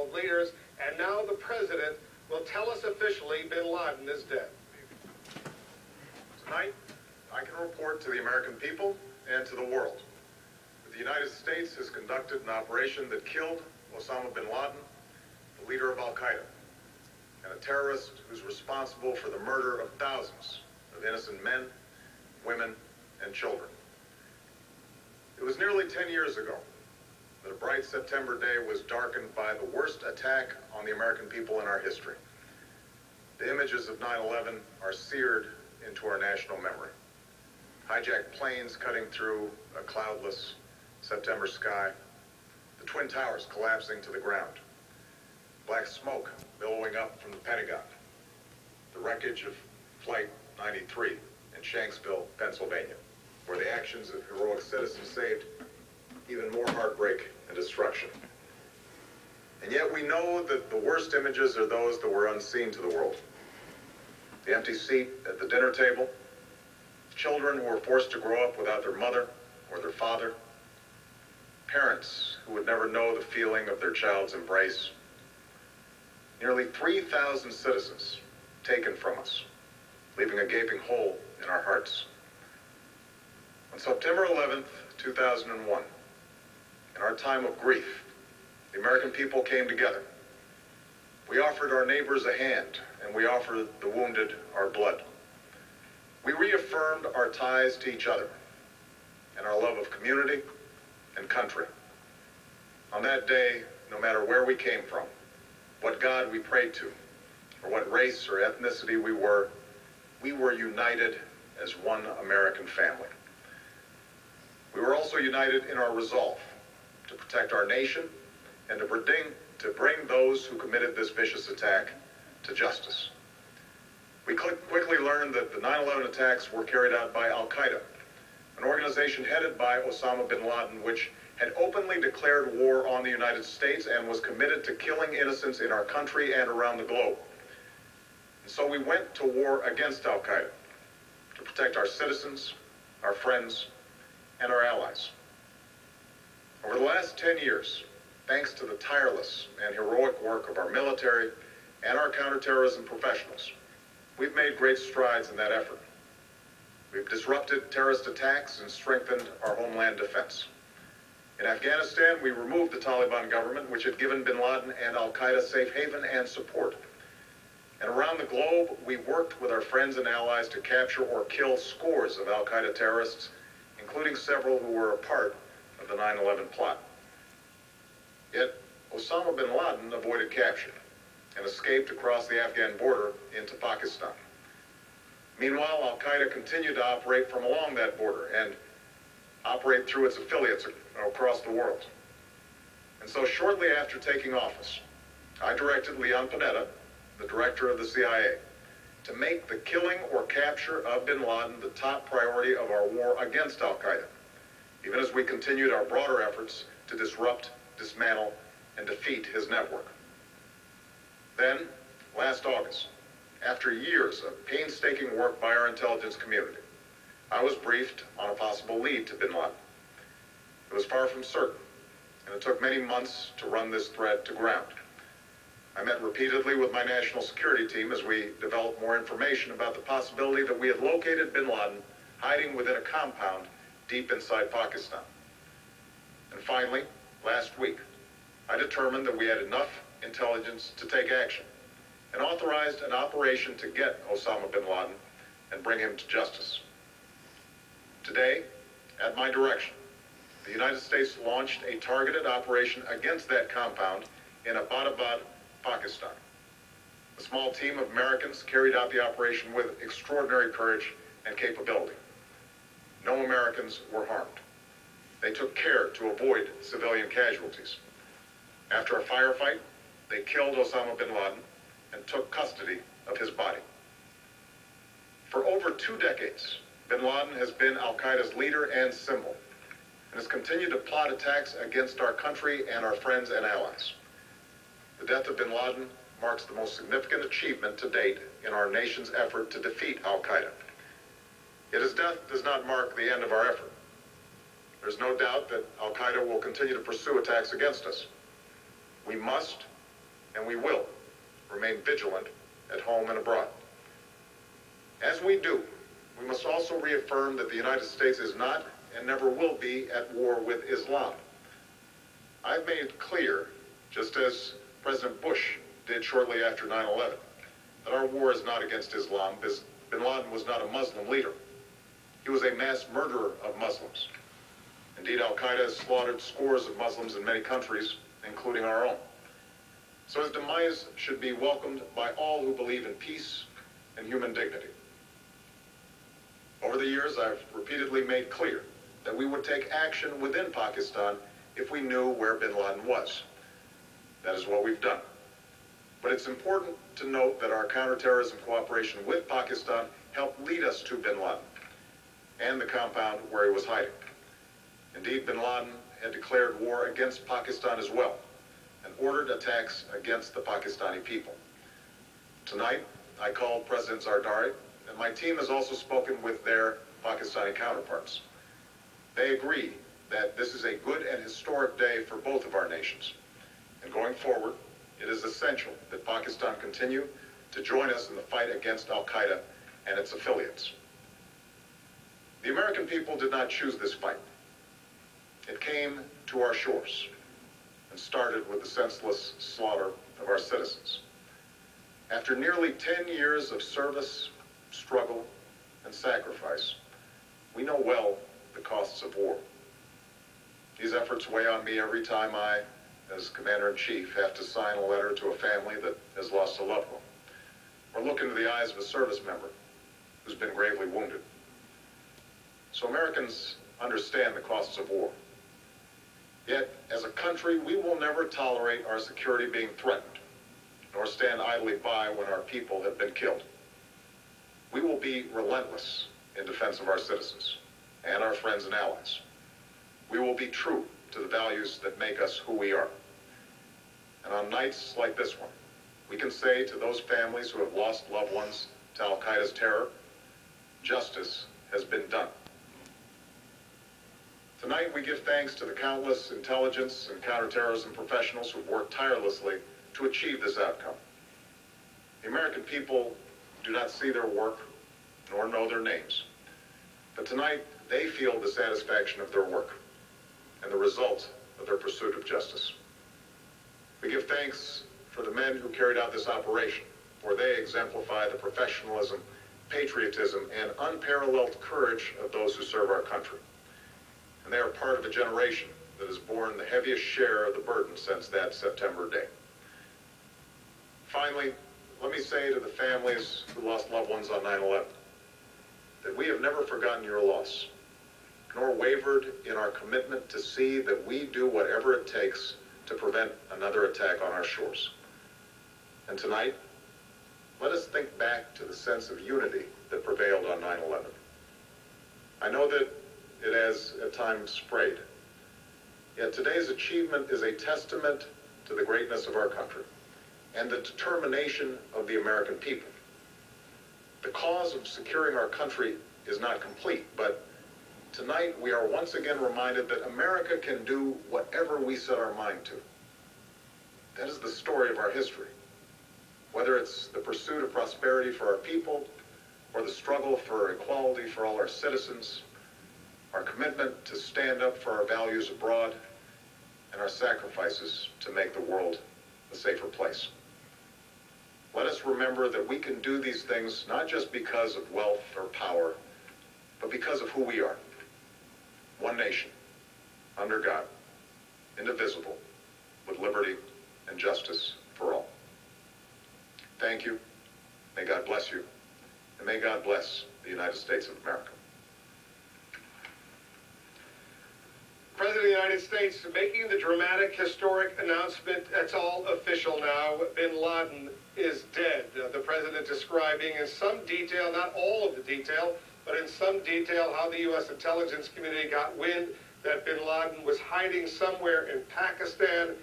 world leaders, and now the president will tell us officially bin Laden is dead. Tonight, I can report to the American people and to the world that the United States has conducted an operation that killed Osama bin Ladin, the leader of Al-Qaeda, and a terrorist who's responsible for the murder of thousands of innocent men, women, and children. It was nearly 10 years ago that a bright September day was darkened by the worst attack on the American people in our history. The images of 9/11 are seared into our national memory. Hijacked planes cutting through a cloudless September sky, the Twin Towers collapsing to the ground, black smoke billowing up from the Pentagon, the wreckage of Flight 93 in Shanksville, Pennsylvania, where the actions of heroic citizens saved even more heartbreak and destruction. And yet we know that the worst images are those that were unseen to the world. The empty seat at the dinner table, children who were forced to grow up without their mother or their father, parents who would never know the feeling of their child's embrace, nearly 3,000 citizens taken from us, leaving a gaping hole in our hearts. On September 11th, 2001, in our time of grief, the American people came together. We offered our neighbors a hand, and we offered the wounded our blood. We reaffirmed our ties to each other and our love of community and country. On that day, no matter where we came from, what God we prayed to, or what race or ethnicity we were united as one American family. We were also united in our resolve to protect our nation and to bring those who committed this vicious attack to justice. We quickly learned that the 9/11 attacks were carried out by Al-Qaeda, an organization headed by Osama bin Ladin, which had openly declared war on the United States and was committed to killing innocents in our country and around the globe. And so we went to war against Al-Qaeda to protect our citizens, our friends, and our allies. Over the last 10 years, thanks to the tireless and heroic work of our military and our counterterrorism professionals, we've made great strides in that effort. We've disrupted terrorist attacks and strengthened our homeland defense. In Afghanistan, we removed the Taliban government, which had given bin Laden and Al-Qaeda safe haven and support. And around the globe, we worked with our friends and allies to capture or kill scores of Al-Qaeda terrorists, including several who were a part of the 9/11 plot. Yet, Osama bin Laden avoided capture and escaped across the Afghan border into Pakistan. Meanwhile, Al-Qaeda continued to operate from along that border and operate through its affiliates across the world. And so shortly after taking office, I directed Leon Panetta, the director of the CIA, to make the killing or capture of bin Laden the top priority of our war against Al-Qaeda, even as we continued our broader efforts to disrupt, dismantle, and defeat his network. Then, last August, after years of painstaking work by our intelligence community, I was briefed on a possible lead to bin Laden. It was far from certain, and it took many months to run this thread to ground. I met repeatedly with my national security team as we developed more information about the possibility that we had located bin Laden hiding within a compound deep inside Pakistan. And finally, last week, I determined that we had enough intelligence to take action and authorized an operation to get Osama bin Laden and bring him to justice. Today, at my direction, the United States launched a targeted operation against that compound in Abbottabad, Pakistan. A small team of Americans carried out the operation with extraordinary courage and capability. No Americans were harmed. They took care to avoid civilian casualties. After a firefight, they killed Osama bin Laden and took custody of his body. For over 2 decades, bin Laden has been Al-Qaeda's leader and symbol, and has continued to plot attacks against our country and our friends and allies. The death of bin Laden marks the most significant achievement to date in our nation's effort to defeat Al-Qaeda. Yet his death does not mark the end of our effort. There's no doubt that Al-Qaeda will continue to pursue attacks against us. We must and we will remain vigilant at home and abroad. As we do, we must also reaffirm that the United States is not and never will be at war with Islam. I've made it clear, just as President Bush did shortly after 9/11, that our war is not against Islam. Bin Laden was not a Muslim leader. He was a mass murderer of Muslims. Indeed, Al-Qaeda has slaughtered scores of Muslims in many countries, including our own. So his demise should be welcomed by all who believe in peace and human dignity. Over the years, I've repeatedly made clear that we would take action within Pakistan if we knew where bin Laden was. That is what we've done. But it's important to note that our counterterrorism cooperation with Pakistan helped lead us to bin Laden and the compound where he was hiding. Indeed, bin Laden had declared war against Pakistan as well and ordered attacks against the Pakistani people. Tonight, I called President Zardari, and my team has also spoken with their Pakistani counterparts. They agree that this is a good and historic day for both of our nations. And going forward, it is essential that Pakistan continue to join us in the fight against Al-Qaeda and its affiliates. The American people did not choose this fight. It came to our shores and started with the senseless slaughter of our citizens. After nearly 10 years of service, struggle, and sacrifice, we know well the costs of war. These efforts weigh on me every time I, as Commander-in-Chief, have to sign a letter to a family that has lost a loved one, or look into the eyes of a service member who's been gravely wounded. So Americans understand the costs of war. Yet, as a country, we will never tolerate our security being threatened, nor stand idly by when our people have been killed. We will be relentless in defense of our citizens and our friends and allies. We will be true to the values that make us who we are. And on nights like this one, we can say to those families who have lost loved ones to Al-Qaeda's terror, justice has been done. Tonight, we give thanks to the countless intelligence and counterterrorism professionals who've worked tirelessly to achieve this outcome. The American people do not see their work nor know their names. But tonight, they feel the satisfaction of their work and the result of their pursuit of justice. We give thanks for the men who carried out this operation, for they exemplify the professionalism, patriotism, and unparalleled courage of those who serve our country. And they are part of a generation that has borne the heaviest share of the burden since that September day. Finally, let me say to the families who lost loved ones on 9/11 that we have never forgotten your loss, nor wavered in our commitment to see that we do whatever it takes to prevent another attack on our shores. And tonight, let us think back to the sense of unity that prevailed on 9/11. I know that it has at times frayed, yet today's achievement is a testament to the greatness of our country and the determination of the American people. The cause of securing our country is not complete, but tonight we are once again reminded that America can do whatever we set our mind to. That is the story of our history. Whether it's the pursuit of prosperity for our people, or the struggle for equality for all our citizens, our commitment to stand up for our values abroad, and our sacrifices to make the world a safer place. Let us remember that we can do these things not just because of wealth or power, but because of who we are. One nation, under God, indivisible, with liberty and justice for all. Thank you. May God bless you. And may God bless the United States of America. President of the United States making the dramatic, historic announcement. It's all official now. Bin Laden is dead. The president describing in some detail, not all of the detail, but in some detail how the U.S. intelligence community got wind that bin Laden was hiding somewhere in Pakistan